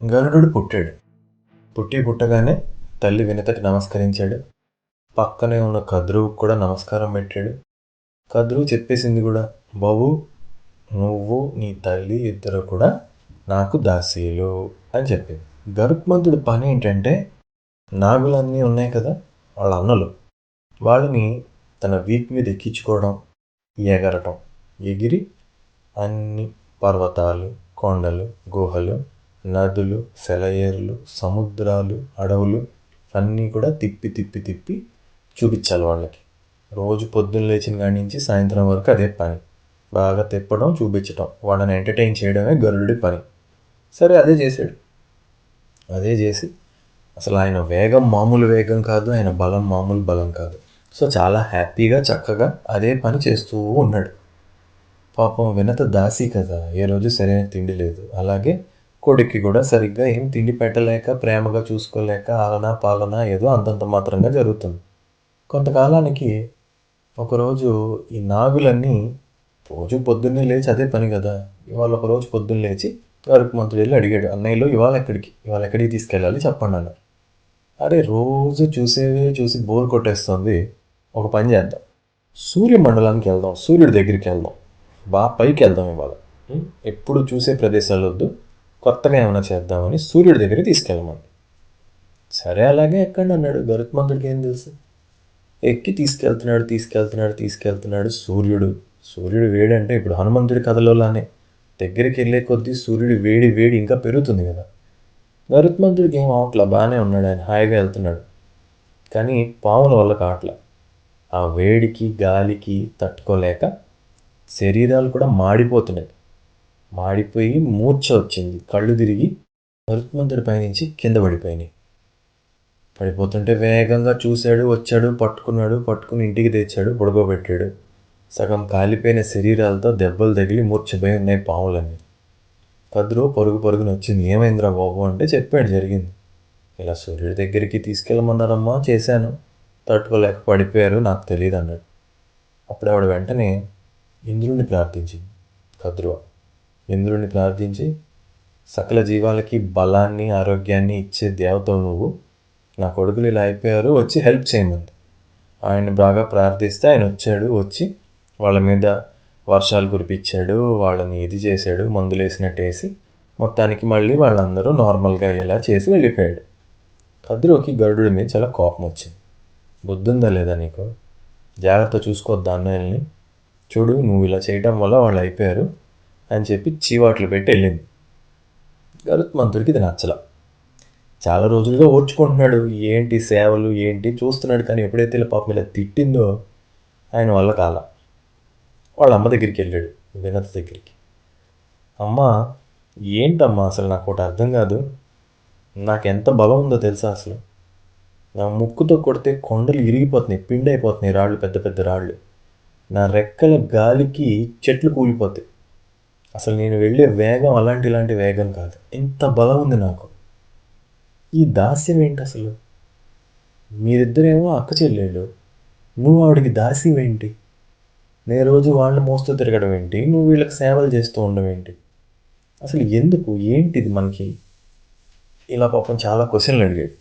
గరుడు పుట్టాడు. పుట్టగానే తల్లి వినతకి నమస్కరించాడు. పక్కనే ఉన్న కద్రువుకు కూడా నమస్కారం పెట్టాడు. కద్రువు చెప్పేసింది కూడా, బాబు నువ్వు నీ తల్లి ఇద్దరు కూడా నాకు దాసీలు అని చెప్పింది. గరుత్మంతుడి పని ఏంటంటే, నాగులన్నీ ఉన్నాయి కదా వాళ్ళ అన్నలు, వాళ్ళని తన వీపు మీద ఎక్కించుకోవడం, ఎగరటం, ఎగిరి అన్ని పర్వతాలు, కొండలు, గుహలు, నదులు, సెలయేర్లు, సముద్రాలు, అడవులు అన్నీ కూడా తిప్పి తిప్పి తిప్పి చూపించాలి వాళ్ళకి. రోజు పొద్దున్న లేచిన కాడి నుంచి సాయంత్రం వరకు అదే పని. బాగా తిప్పడం, చూపించటం, వాళ్ళని ఎంటర్టైన్ చేయడమే గరుడి పని. సరే అదే చేశాడు. అదే చేసి అసలు ఆయన వేగం మామూలు వేగం కాదు, ఆయన బలం మామూలు బలం కాదు. సో చాలా హ్యాపీగా చక్కగా అదే పని చేస్తూ ఉన్నాడు. పాపం వినత దాసి కదా, ఏ రోజు సరైన తిండి లేదు. అలాగే కొడుక్కి కూడా సరిగ్గా ఏం తిండి పెట్టలేక, ప్రేమగా చూసుకోలేక, ఆలనా పాలనా ఏదో అంతంత మాత్రంగా జరుగుతుంది. కొంతకాలానికి ఒకరోజు ఈ నాగులన్నీ రోజు పొద్దున్నే లేచి అదే పని కదా, ఇవాళ ఒకరోజు పొద్దున్న లేచి గరుత్మంతుడు వెళ్ళి అడిగాడు, అన్నయ్యలో ఇవాళ ఎక్కడికి తీసుకెళ్ళాలి చెప్పండి అన్న. అరే రోజు చూసి బోర్ కొట్టేస్తుంది, ఒక పని చేద్దాం, సూర్యమండలానికి వెళ్దాం, సూర్యుడి దగ్గరికి వెళ్దాం, బాగా పైకి వెళ్దాం ఇవాళ. ఎప్పుడు చూసే ప్రదేశాలు వద్దు, కొత్తగా ఏమైనా చేద్దామని సూర్యుడి దగ్గరికి తీసుకెళ్ళమని. సరే అలాగే ఎక్కండి అన్నాడు. గరుత్మంతుడికి ఏం తెలుసు. ఎక్కి తీసుకెళ్తున్నాడు. సూర్యుడు వేడి అంటే ఇప్పుడు హనుమంతుడి కథలోలానే దగ్గరికి వెళ్ళే కొద్దీ సూర్యుడు వేడి ఇంకా పెరుగుతుంది కదా. గరుత్మంతుడికి ఏం అవట్లా, బాగానే ఉన్నాడు, ఆయన హాయిగా వెళ్తున్నాడు. కానీ పాముల వల్ల కావట్లా. ఆ వేడికి గాలికి తట్టుకోలేక శరీరాలు కూడా మాడిపోయి మూర్ఛ వచ్చింది. కళ్ళు తిరిగి గరుత్మంతుడి పైనుంచి కింద పడిపోతుంటే వేగంగా చూశాడు, వచ్చాడు, పట్టుకుని ఇంటికి తెచ్చాడు, పడుకోబెట్టాడు. సగం కాలిపోయిన శరీరాలతో దెబ్బలు తగిలి మూర్ఛపోయి ఉన్నాయి పాములన్నీ. కద్రువు పరుగున వచ్చింది. ఏమైందిరా బాబు అంటే చెప్పాడు జరిగింది. ఇలా సూర్యుడి దగ్గరికి తీసుకెళ్ళమన్నారమ్మా, చేశాను, తట్టుకోలేక పడిపోయారు, నాకు తెలియదు అన్నాడు. అప్పుడు ఆవిడ వెంటనే ఇంద్రుడిని ప్రార్థించింది. కద్రువ ఇంద్రుడిని ప్రార్థించి, సకల జీవాలకి బలాన్ని ఆరోగ్యాన్ని ఇచ్చే దేవతలు నువ్వు, నా కొడుకులు ఇలా అయిపోయారు, వచ్చి హెల్ప్ చేయమంది. ఆయన్ని బాగా ప్రార్థిస్తే ఆయన వచ్చి వాళ్ళ మీద వర్షాలు కురిపించాడు, వాళ్ళని ఇది చేశాడు, మందులు వేసినట్టు మొత్తానికి మళ్ళీ వాళ్ళందరూ నార్మల్గా ఇలా చేసి వెళ్ళిపోయాడు. కద్రువుకి గరుడుడి మీద చాలా కోపం వచ్చింది. బుద్ధుందా లేదా నీకు, జాగ్రత్త చూసుకోవద్దా అన్నయ్యల్ని, చూడు నువ్వు ఇలా చేయటం వల్ల వాళ్ళు అయిపోయారు అని చెప్పి చీవాట్లు పెట్టి వెళ్ళింది. గరుత్మంతుడికి ఇది నచ్చల. చాలా రోజులుగా ఓర్చుకుంటున్నాడు, ఏంటి సేవలు ఏంటి చూస్తున్నాడు. కానీ ఎప్పుడైతే ఇలా పాపం ఇలా తిట్టిందో ఆయన వల్ల కాల. వాళ్ళ అమ్మ దగ్గరికి వెళ్ళాడు, వినత దగ్గరికి. అమ్మ ఏంటమ్మా అసలు నాకు ఒకటి అర్థం కాదు, నాకు ఎంత బలం ఉందో తెలుసా అసలు, నా ముక్కుతో కొడితే కొండలు ఇరిగిపోతున్నాయి, పిండి అయిపోతున్నాయి రాళ్ళు, పెద్ద పెద్ద రాళ్ళు, నా రెక్కల గాలికి చెట్లు కూలిపోతాయి. అసలు నేను వెళ్ళే వేగం ఇలాంటి వేగం కాదు, ఇంత బలం ఉంది నాకు. ఈ దాస్యం ఏంటి అసలు, మీరిద్దరేమో అక్క చెల్లెళ్ళు, నువ్వు ఆవిడికి దాస్యం ఏంటి, నేను రోజు వాళ్ళని మోస్తూ తిరగడం ఏంటి, నువ్వు వీళ్ళకి సేవలు చేస్తూ ఉండడం ఏంటి, అసలు ఎందుకు, ఏంటిది మనకి, ఇలా పాపం చాలా క్వశ్చన్లు అడిగాడు.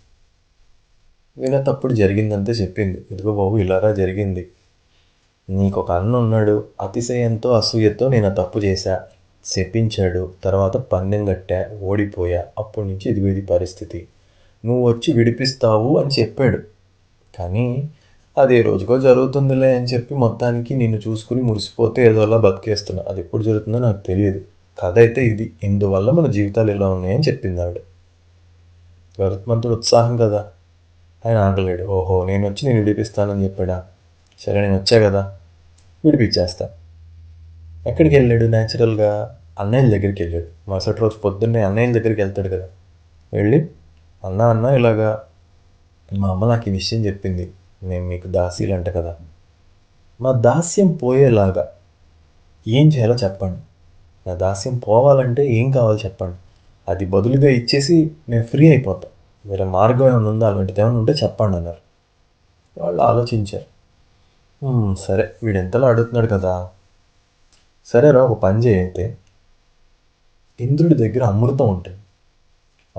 వినతప్పుడు జరిగిందంతా చెప్పింది. ఇదిగో బాబు ఇలారా జరిగింది, నీకు ఒక అన్న ఉన్నాడు, అతిశయంతో అసూయతో నేను తప్పు చేశా, శపించాడు, తర్వాత పందెం కట్టా, ఓడిపోయా, అప్పటి నుంచి ఇది పరిస్థితి, నువ్వు వచ్చి విడిపిస్తావు అని చెప్పాడు. కానీ అది ఏ రోజుకో జరుగుతుందిలే అని చెప్పి మొత్తానికి నిన్ను చూసుకుని మురిసిపోతే ఏదోలా బతికేస్తున్నా, అది ఎప్పుడు జరుగుతుందో నాకు తెలియదు, కథ అయితే ఇది, ఇందువల్ల మన జీవితాలు ఎలా ఉన్నాయని చెప్పింది ఆవిడ. గరుత్మంతుడు ఉత్సాహం కదా, ఆయన ఆగలేడు. ఓహో నేను వచ్చి నేను విడిపిస్తానని చెప్పాడా, సరే నేను వచ్చా కదా విడిపించేస్తా. ఎక్కడికి వెళ్ళాడు, న్యాచురల్గా అన్నయ్యల దగ్గరికి వెళ్ళాడు. మరుసటి రోజు పొద్దున్నే అన్నయ్యల దగ్గరికి వెళ్తాడు కదా, వెళ్ళి అన్న ఇలాగా మా అమ్మ నాకు ఈ విషయం చెప్పింది, నేను మీకు దాసీలు అంట కదా, మా దాస్యం పోయేలాగా ఏం చేయాలో చెప్పండి, నా దాస్యం పోవాలంటే ఏం కావాలో చెప్పండి, అది బదులుగా ఇచ్చేసి నేను ఫ్రీ అయిపోతాం, వేరే మార్గం ఏమైనా ఉందా, అలాంటిది ఏమైనా ఉంటే చెప్పండి అన్నారు. వాళ్ళు ఆలోచించారు. సరే వీడు ఎంతలో అడుగుతున్నాడు కదా, సరేరా ఒక పని చేయితే, ఇంద్రుడి దగ్గర అమృతం ఉంటుంది,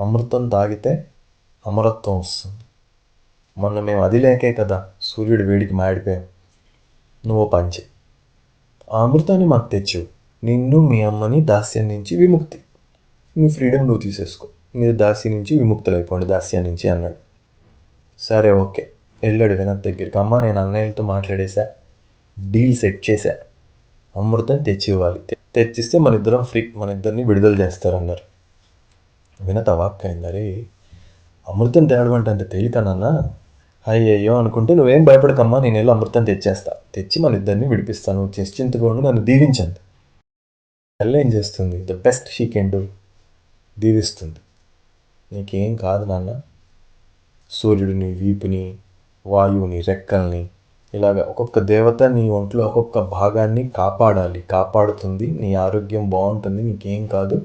అమృతం తాగితే అమరత్వం వస్తుంది. మొన్న మేము అది లేకే కదా సూర్యుడు వేడికి మాడిపోయాం. నువ్వు పంచి ఆ అమృతాన్ని మాకు తెచ్చు. నిన్ను మీ అమ్మని దాస్యం నుంచి విముక్తి, నీ ఫ్రీడమ్ నువ్వు తీసేసుకో, మీరు దాస్యం నుంచి విముక్తులైపోండి దాస్యం నుంచి అన్నాడు. సరే ఓకే వెళ్ళాడు వినత్ దగ్గరికి. అమ్మ నేను అన్నయ్యతో మాట్లాడేశా, డీల్ సెట్ చేశా, అమృతం తెచ్చి ఇవ్వాలి, తెచ్చిస్తే మన ఇద్దరం ఫ్రీ, మన ఇద్దరిని విడుదల చేస్తారన్నారు. వినత్ అవాక్కైందరే, అమృతం తేవడం అంటే అంత తేలికనన్నా? అయ్యయ్యో అనుకుంటే నువ్వేం భయపడకమ్మా, నేను వెళ్ళి అమృతం తెచ్చేస్తా, తెచ్చి మన ఇద్దరిని విడిపిస్తాను, నిశ్చింతగా నన్ను దీవించండి. తల్లి ఏం చేస్తుంది? The best she can do, దీవిస్తుంది. నీకేం కాదు నాన్న, సూర్యుడిని వీపుని, వాయువుని రెక్కల్ని, ఇలాగ ఒక్కొక్క దేవత నీ ఒంట్లో ఒక్కొక్క భాగాన్ని కాపాడుతుంది. నీ ఆరోగ్యం బాగుంటుంది, నీకేం కాదు,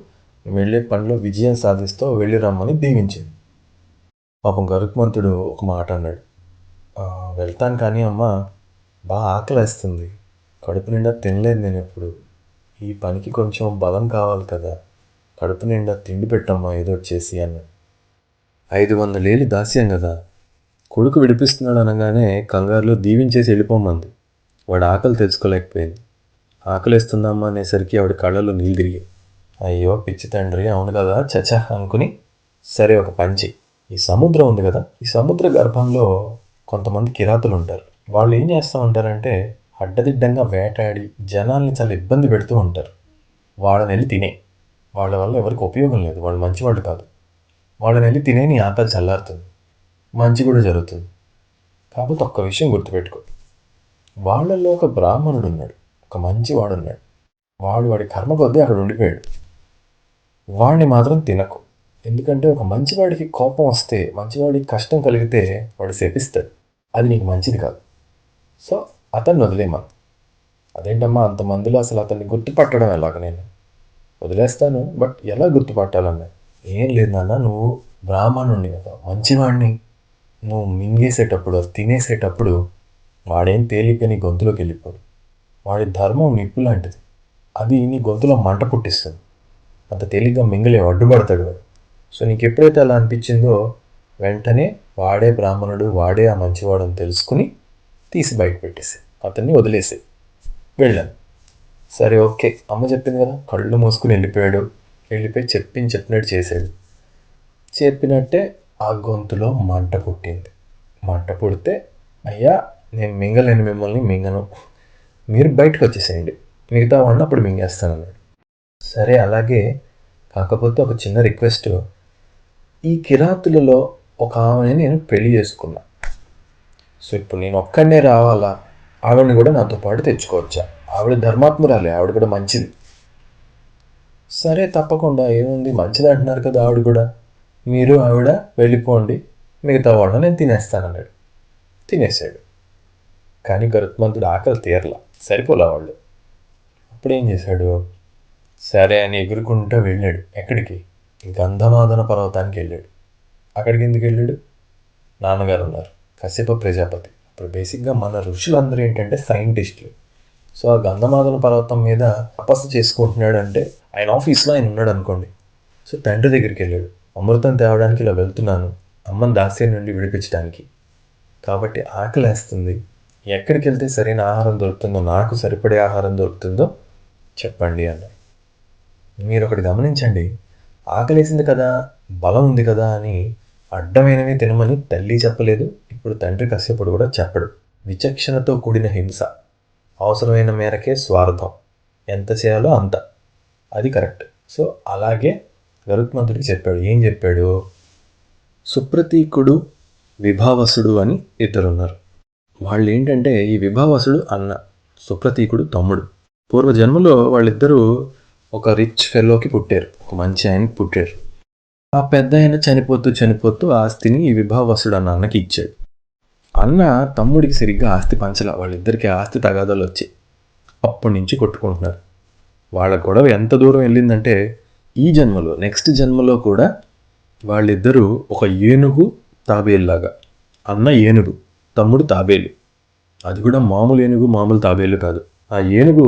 నువ్వు వెళ్ళే పనిలో విజయం సాధిస్తావు, వెళ్ళి రమ్మని దీవించింది. పాపం గరుత్మంతుడు ఒక మాట అన్నాడు, వెళ్తాను కానీ అమ్మ బాగా ఆకలేస్తుంది, కడుపు నిండా తినలేదు నేను ఎప్పుడు, ఈ పనికి కొంచెం బలం కావాలి కదా, కడుపు నిండా తిండి పెట్టమ్మా ఏదో వచ్చేసి అన్నాడు. 500 ఏళ్ళు దాస్యం కదా, కొడుకు విడిపిస్తున్నాడు అనగానే కంగారులో దీవించేసి వెళ్ళిపోమంది. వాడు ఆకలి తెలుసుకోలేకపోయింది. ఆకలిస్తుందమ్మా అనేసరికి ఆవిడ కళ్ళలో నీళ్ళు తిరిగి, అయ్యో పిచ్చి తండ్రి, అవును కదా చచా అనుకుని, సరే ఒక పంచి, ఈ సముద్రం ఉంది కదా, ఈ సముద్ర గర్భంలో కొంతమంది కిరాతులు ఉంటారు. వాళ్ళు ఏం చేస్తూ ఉంటారంటే అడ్డదిడ్డంగా వేటాడి జనాల్ని చాలా ఇబ్బంది పెడుతూ ఉంటారు. వాళ్ళని వెళ్ళి తినే, వాళ్ళ వల్ల ఎవరికి ఉపయోగం లేదు, వాళ్ళు మంచివాళ్ళు కాదు, వాళ్ళని వెళ్ళి తినే నీ ఆకలి చల్లారుతుంది, మంచి కూడా జరుగుతుంది. కాకపోతే ఒక్క విషయం గుర్తుపెట్టుకో, వాళ్ళల్లో ఒక బ్రాహ్మణుడు ఉన్నాడు, ఒక మంచివాడు ఉన్నాడు, వాడి కర్మ కొద్దీ అక్కడ ఉండిపోయాడు, వాడిని మాత్రం తినకు. ఎందుకంటే ఒక మంచివాడికి కోపం వస్తే, మంచివాడికి కష్టం కలిగితే వాడు శపిస్తాడు, అది నీకు మంచిది కాదు. సో అతన్ని వదిలేమను. అదేంటమ్మా అంతమందిలో అసలు అతన్ని గుర్తుపట్టడం ఎలాగ? నేను వదిలేస్తాను, బట్ ఎలా గుర్తుపట్టాలన్నా? ఏం లేదు నాన్న, నువ్వు బ్రాహ్మణుడిని కదా, మంచివాడిని, నువ్వు మింగేసేటప్పుడు, తినేసేటప్పుడు వాడేం తేలిక నీ గొంతులోకి వెళ్ళిపోడు, వాడి ధర్మం నిప్పు లాంటిది, అది నీ గొంతులో మంట పుట్టిస్తుంది, అంత తేలిగ్గా మింగలేవు, అడ్డుపడతాడు వాడు. సో నీకు ఎప్పుడైతే అలా అనిపించిందో వెంటనే వాడే బ్రాహ్మణుడు, వాడే ఆ మంచివాడు అని తెలుసుకుని తీసి బయట పెట్టేసి అతన్ని వదిలేసి వెళ్ళాను. సరే ఓకే అమ్మ చెప్పింది కదా, కళ్ళు మూసుకుని వెళ్ళిపోయి చెప్పినట్టు చేశాడు. చెప్పినట్టే ఆ గొంతులో మంట పుట్టింది. మంట పుడితే, అయ్యా నేను మింగలేను, మిమ్మల్ని మింగను, మీరు బయటకు వచ్చేసేయండి, మిగతా వాడిని అప్పుడు మింగేస్తానన్నాడు. సరే అలాగే, కాకపోతే ఒక చిన్న రిక్వెస్ట్, ఈ కిరాతులలో ఒక ఆమెని నేను పెళ్లి చేసుకున్నా, సో ఇప్పుడు నేను ఒక్కడనే రావాలా, ఆవిడని కూడా నాతో పాటు తెచ్చుకోవచ్చా? ఆవిడ ధర్మాత్మురాలే, ఆవిడ కూడా మంచిది. సరే తప్పకుండా, ఏముంది మంచిది అంటున్నారు కదా ఆవిడ కూడా, మీరు ఆవిడ వెళ్ళిపోండి, మిగతా వాళ్ళని నేను తినేస్తానన్నాడు. తినేసాడు. కానీ గరుత్మంతుడు ఆకలి తీరలా, సరిపోలా వాళ్ళు. అప్పుడు ఏం చేశాడు? సరే అని ఎగురుకుంటూ వెళ్ళాడు. ఎక్కడికి? గంధమాదన పర్వతానికి వెళ్ళాడు. అక్కడికి ఎందుకు వెళ్ళాడు? నాన్నగారు ఉన్నారు, కశ్యప ప్రజాపతి. ఇప్పుడు బేసిక్గా మన ఋషులందరూ ఏంటంటే సైంటిస్టులు. సో ఆ గంధమాదన పర్వతం మీద తపస్సు చేసుకుంటున్నాడు అంటే ఆయన ఆఫీస్లో ఆయన ఉన్నాడు అనుకోండి. సో తండ్రి దగ్గరికి వెళ్ళాడు, అమృతం తేవడానికి ఇలా వెళ్తున్నాను, అమ్మని దాస్యం నుండి విడిపించడానికి, కాబట్టి ఆకలి వేస్తుంది, ఎక్కడికి వెళ్తే సరైన ఆహారం దొరుకుతుందో, నాకు సరిపడే ఆహారం దొరుకుతుందో చెప్పండి అన్నాడు. మీరు ఒకటి గమనించండి, ఆకలేసింది కదా, బలం ఉంది కదా అని అడ్డమైనవి తినమని తల్లి చెప్పలేదు, ఇప్పుడు తండ్రి కశ్యపుడు కూడా చెప్పడు. విచక్షణతో కూడిన హింస, అవసరమైన మేరకే స్వార్థం, ఎంత చేయాలో అంత, అది కరెక్ట్. సో అలాగే గరుత్మంతుడికి చెప్పాడు. ఏం చెప్పాడు? సుప్రతీకుడు, విభావసుడు అని ఇద్దరున్నారు. వాళ్ళు ఏంటంటే, ఈ విభావసుడు అన్న, సుప్రతీకుడు తమ్ముడు. పూర్వజన్మలో వాళ్ళిద్దరూ ఒక రిచ్ ఫెలోకి పుట్టారు, ఒక మంచి ఆయనకి పుట్టారు. ఆ పెద్ద ఆయన చనిపోతూ ఆస్తిని ఈ విభావసుడు అన్న అన్నకి ఇచ్చాడు. అన్న తమ్ముడికి సరిగ్గా ఆస్తి పంచలా, వాళ్ళిద్దరికి ఆస్తి తగాదాలు వచ్చాయి. అప్పటి నుంచి కొట్టుకుంటున్నారు. వాళ్ళ గొడవ ఎంత దూరం వెళ్ళిందంటే, ఈ జన్మలో, నెక్స్ట్ జన్మలో కూడా వాళ్ళిద్దరూ ఒక ఏనుగు తాబేలులాగా, అన్న ఏనుగు, తమ్ముడు తాబేలు. అది కూడా మామూలు ఏనుగు, మామూలు తాబేలు కాదు. ఆ ఏనుగు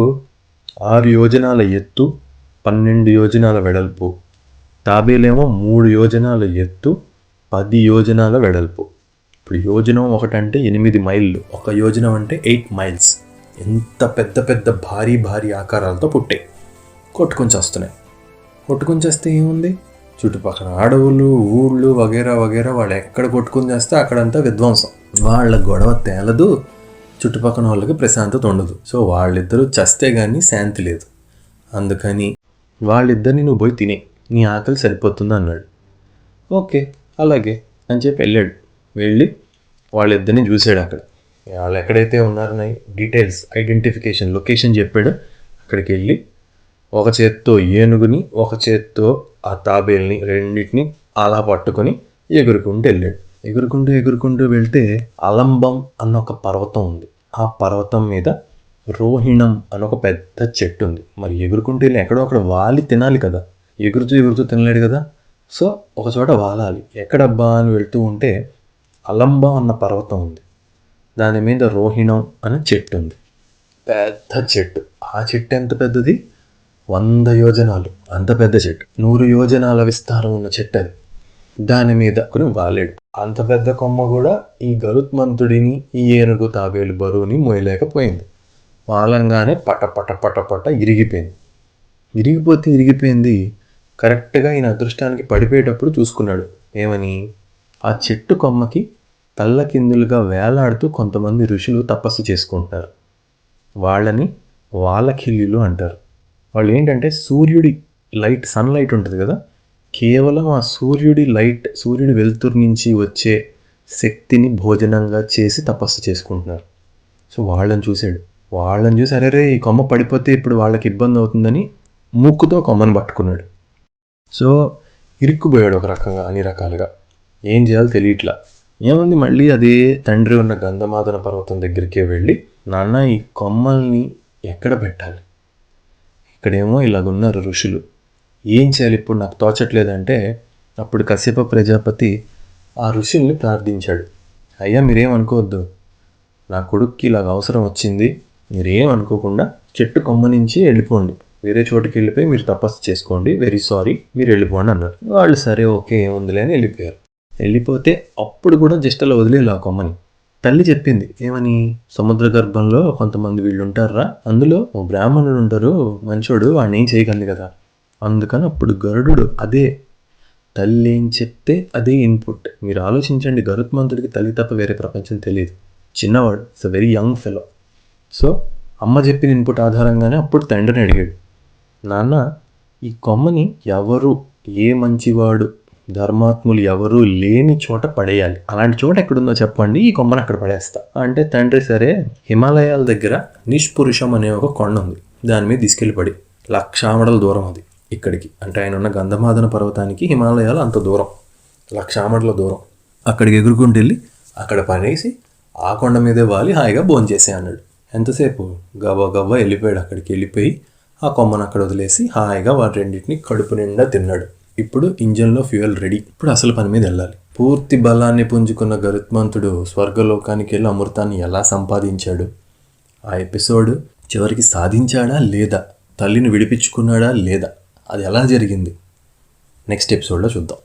6 యోజనాల ఎత్తు, 12 యోజనాల వెడల్పు, తాబేలేమో 3 యోజనాల ఎత్తు, 10 యోజనాల వెడల్పు. ఇప్పుడు యోజనం ఒకటంటే 8 మైళ్ళు, 1 యోజనం అంటే 8 మైల్స్. ఎంత పెద్ద పెద్ద భారీ భారీ ఆకారాలతో పుట్టాయి. కొట్టుకొని చేస్తే ఏముంది, చుట్టుపక్కల అడవులు, ఊళ్ళు వగేరా వగేరా వాళ్ళు ఎక్కడ కొట్టుకొని చేస్తే అక్కడంతా విధ్వంసం. వాళ్ళ గొడవ తేలదు, చుట్టుపక్కల వాళ్ళకి ప్రశాంతత ఉండదు. సో వాళ్ళిద్దరూ చస్తే కానీ శాంతి లేదు. అందుకని వాళ్ళిద్దరిని నువ్వు పోయి తినే, నీ ఆకలి సరిపోతుంది అన్నాడు. ఓకే అలాగే అని చెప్పి వెళ్ళాడు. వెళ్ళి వాళ్ళిద్దరిని చూశాడు. అక్కడ వాళ్ళు ఎక్కడైతే ఉన్నారని డీటెయిల్స్, ఐడెంటిఫికేషన్, లొకేషన్ చెప్పాడు. అక్కడికి వెళ్ళి ఒక చేత్తో ఏనుగుని, ఒక చేత్తో ఆ తాబేల్ని, రెండింటిని అలా పట్టుకొని వెళ్ళాడు. ఎగురుకుంటూ వెళ్తే అలంబం అన్న ఒక పర్వతం ఉంది. ఆ పర్వతం మీద రోహిణం అని ఒక పెద్ద చెట్టు ఉంది. మరి ఎగురుకుంటూ వెళ్ళి ఎక్కడో అక్కడ వాలి తినాలి కదా, ఎగురుతూ తినలేడు కదా. సో ఒక చోట వాలాలి. ఎక్కడబ్బా అని వెళ్తూ ఉంటే అలంబం అన్న పర్వతం ఉంది. దాని మీద రోహిణం అనే చెట్టు ఉంది. పెద్ద చెట్టు. ఆ చెట్టు ఎంత పెద్దది, 100 యోజనాలు అంత పెద్ద చెట్టు. 100 యోజనాల విస్తారం ఉన్న చెట్టు అది. దాని మీద వాలేడు. అంత పెద్ద కొమ్మ కూడా ఈ గరుత్మంతుడిని, ఈ ఏనుగు తాబేలు బరువుని మోయలేకపోయింది. వాలంగానే పట పట పట పట ఇరిగిపోయింది. కరెక్ట్గా ఈయన అదృష్టానికి పడిపోయేటప్పుడు చూసుకున్నాడు. ఏమని, ఆ చెట్టు కొమ్మకి తల్లకిందులుగా వేలాడుతూ కొంతమంది ఋషులు తపస్సు చేసుకుంటున్నారు. వాళ్ళని వాలకిల్యులు అంటారు. వాళ్ళు ఏంటంటే సూర్యుడి లైట్, సన్లైట్ ఉంటుంది కదా, కేవలం ఆ సూర్యుడి వెలుతురు నుంచి వచ్చే శక్తిని భోజనంగా చేసి తపస్సు చేసుకుంటున్నారు. సో వాళ్ళని చూసి అరే ఈ కొమ్మ పడిపోతే ఇప్పుడు వాళ్ళకి ఇబ్బంది అవుతుందని ముక్కుతో కొమ్మను పట్టుకున్నాడు. సో ఇరుక్కుపోయాడు ఒక రకంగా, అన్ని రకాలుగా. ఏం చేయాలో తెలియట్లా. ఏముంది, మళ్ళీ అదే తండ్రి ఉన్న గంధమాదన పర్వతం దగ్గరికే వెళ్ళి, నాన్న ఈ కొమ్మల్ని ఎక్కడ పెట్టాలి, ఇక్కడేమో ఇలాగున్నారు ఋషులు, ఏం చేయాలి ఇప్పుడు నాకు తోచట్లేదంటే, అప్పుడు కశ్యప ప్రజాపతి ఆ ఋషుల్ని ప్రార్థించాడు. అయ్యా మీరేమనుకోవద్దు, నా కొడుక్కి ఇలాగ అవసరం వచ్చింది, మీరేం అనుకోకుండా చెట్టు కొమ్మ నుంచి వెళ్ళిపోండి, వేరే చోటుకి వెళ్ళిపోయి మీరు తపస్సు చేసుకోండి, వెరీ సారీ మీరు వెళ్ళిపోండి అన్నారు. వాళ్ళు సరే ఓకే ఏముందిలే అని వెళ్ళిపోయారు. వెళ్ళిపోతే అప్పుడు కూడా జస్ట్ అలా వదిలేదు ఆ కొమ్మని. తల్లి చెప్పింది ఏమని, సముద్ర గర్భంలో కొంతమంది వీళ్ళు ఉంటారా, అందులో ఓ బ్రాహ్మణుడు ఉంటారు మంచోడు, వాడిని ఏం చేయగలదు కదా. అందుకని అప్పుడు గరుడు అదే తల్లి ఏం చెప్తే అదే ఇన్పుట్. మీరు ఆలోచించండి, గరుత్మంతుడికి తల్లి తప్ప వేరే ప్రపంచం తెలియదు. చిన్నవాడు, it's a very young fellow. So అమ్మ చెప్పిన ఇన్పుట్ ఆధారంగానే అప్పుడు తండ్రిని అడిగాడు, నాన్న ఈ కొమ్మని ఎవరు, ఏ మంచివాడు, ధర్మాత్ములు ఎవరు లేని చోట పడేయాలి, అలాంటి చోట ఎక్కడుందో చెప్పండి, ఈ కొమ్మని అక్కడ పడేస్తా అంటే తండ్రి సరే హిమాలయాల దగ్గర నిష్పురుషం అనే ఒక కొండ ఉంది, దాని మీద తీసుకెళ్ళి పడి 1,00,000 ఆమడల దూరం అది ఇక్కడికి, అంటే ఆయన ఉన్న గంధమాదన పర్వతానికి హిమాలయాలు అంత దూరం, 1,00,000 ఆమడల దూరం. అక్కడికి ఎగురుకుంటూ వెళ్ళి అక్కడ పడేసి ఆ కొండ మీదే వాలి హాయిగా భోంచేసే అన్నాడు. ఎంతసేపు, గవ్వ వెళ్ళిపోయాడు. అక్కడికి వెళ్ళిపోయి ఆ కొమ్మను అక్కడ వదిలేసి హాయిగా వాటి రెండింటిని కడుపు నిండా తిన్నాడు. ఇప్పుడు ఇంజన్లో ఫ్యూయల్ రెడీ. ఇప్పుడు అసలు పని మీద వెళ్ళాలి. పూర్తి బలాన్ని పుంజుకున్న గరుత్మంతుడు స్వర్గలోకానికి వెళ్ళి అమృతాన్ని ఎలా సంపాదించాడు, ఆ ఎపిసోడ్ చివరికి సాధించాడా లేదా, తల్లిని విడిపించుకున్నాడా లేదా, అది ఎలా జరిగింది నెక్స్ట్ ఎపిసోడ్లో చూద్దాం.